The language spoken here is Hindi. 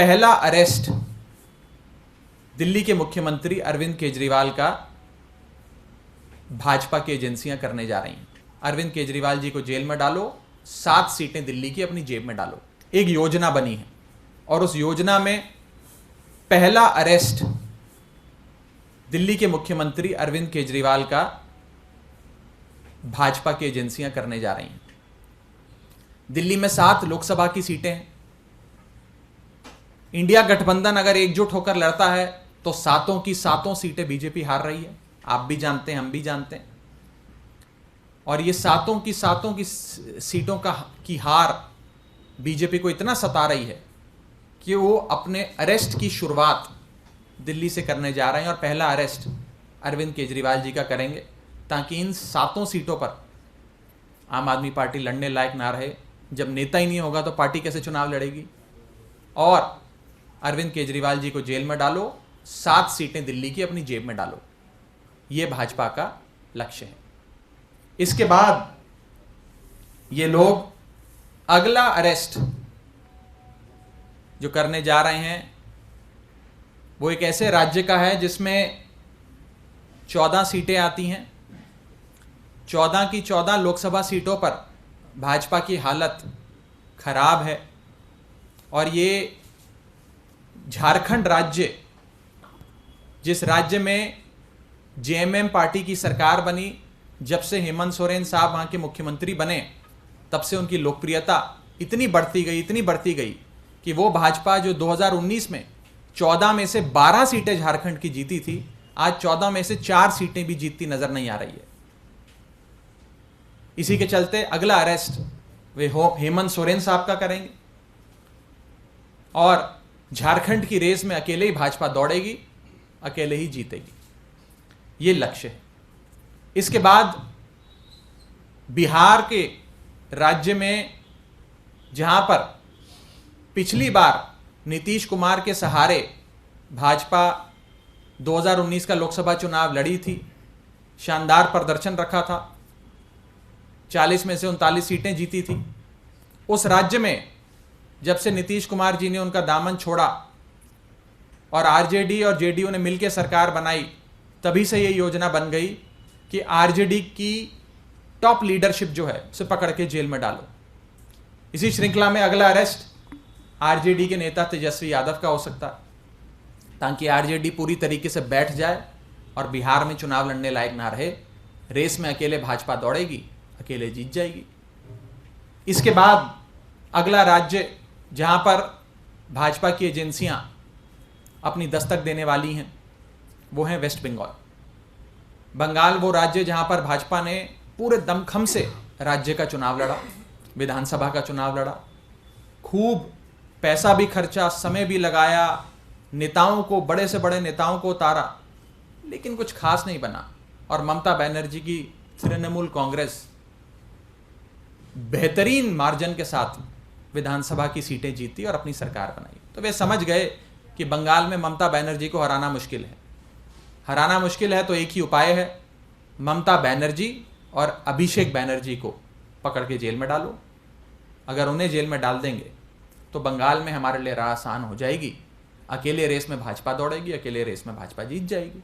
पहला अरेस्ट दिल्ली के मुख्यमंत्री अरविंद केजरीवाल का भाजपा की एजेंसियां करने जा रही हैं। अरविंद केजरीवाल जी को जेल में डालो, 7 सीटें दिल्ली की अपनी जेब में डालो। एक योजना बनी है और उस योजना में पहला अरेस्ट दिल्ली के मुख्यमंत्री अरविंद केजरीवाल का भाजपा की एजेंसियां करने जा रही हैं। दिल्ली में 7 लोकसभा की सीटें हैं। इंडिया गठबंधन अगर एकजुट होकर लड़ता है तो 7 की 7 सीटें बीजेपी हार रही है। आप भी जानते हैं, हम भी जानते हैं। और ये 7 की 7 की सीटों की हार बीजेपी को इतना सता रही है कि वो अपने अरेस्ट की शुरुआत दिल्ली से करने जा रहे हैं और पहला अरेस्ट अरविंद केजरीवाल जी का करेंगे, ताकि इन 7 सीटों पर आम आदमी पार्टी लड़ने लायक ना रहे। जब नेता ही नहीं होगा तो पार्टी कैसे चुनाव लड़ेगी। और अरविंद केजरीवाल जी को जेल में डालो, 7 सीटें दिल्ली की अपनी जेब में डालो। ये भाजपा का लक्ष्य है। इसके बाद ये लोग अगला अरेस्ट जो करने जा रहे हैं वो एक ऐसे राज्य का है जिसमें 14 सीटें आती हैं। 14 की 14 लोकसभा सीटों पर भाजपा की हालत खराब है। और ये झारखंड राज्य, जिस राज्य में जेएमएम पार्टी की सरकार बनी, जब से हेमंत सोरेन साहब वहाँ के मुख्यमंत्री बने तब से उनकी लोकप्रियता इतनी बढ़ती गई कि वो भाजपा जो 2019 में 14 में से 12 सीटें झारखंड की जीती थी, आज 14 में से 4 सीटें भी जीतती नजर नहीं आ रही है। इसी के चलते अगला अरेस्ट वे हेमंत सोरेन साहब का करेंगे और झारखंड की रेस में अकेले ही भाजपा दौड़ेगी, अकेले ही जीतेगी। ये लक्ष्य है। इसके बाद बिहार के राज्य में, जहां पर पिछली बार नीतीश कुमार के सहारे भाजपा 2019 का लोकसभा चुनाव लड़ी थी, शानदार प्रदर्शन रखा था, 40 में से 39 सीटें जीती थी। उस राज्य में जब से नीतीश कुमार जी ने उनका दामन छोड़ा और आरजेडी और जेडीयू ने मिलकर सरकार बनाई, तभी से ये योजना बन गई कि आरजेडी की टॉप लीडरशिप जो है उसे पकड़ के जेल में डालो। इसी श्रृंखला में अगला अरेस्ट आरजेडी के नेता तेजस्वी यादव का हो सकता है, ताकि आरजेडी पूरी तरीके से बैठ जाए और बिहार में चुनाव लड़ने लायक ना रहे। रेस में अकेले भाजपा दौड़ेगी, अकेले जीत जाएगी। इसके बाद अगला राज्य जहां पर भाजपा की एजेंसियां अपनी दस्तक देने वाली हैं वो है वेस्ट बंगाल। बंगाल वो राज्य जहां पर भाजपा ने पूरे दमखम से राज्य का चुनाव लड़ा, विधानसभा का चुनाव लड़ा, खूब पैसा भी खर्चा, समय भी लगाया, नेताओं को, बड़े से बड़े नेताओं को उतारा, लेकिन कुछ खास नहीं बना। और ममता बनर्जी की तृणमूल कांग्रेस बेहतरीन मार्जिन के साथ विधानसभा की सीटें जीती और अपनी सरकार बनाई। तो वे समझ गए कि बंगाल में ममता बनर्जी को हराना मुश्किल है। हराना मुश्किल है तो एक ही उपाय है, ममता बनर्जी और अभिषेक बनर्जी को पकड़ के जेल में डालो। अगर उन्हें जेल में डाल देंगे तो बंगाल में हमारे लिए राह आसान हो जाएगी। अकेले रेस में भाजपा दौड़ेगी, अकेले रेस में भाजपा जीत जाएगी।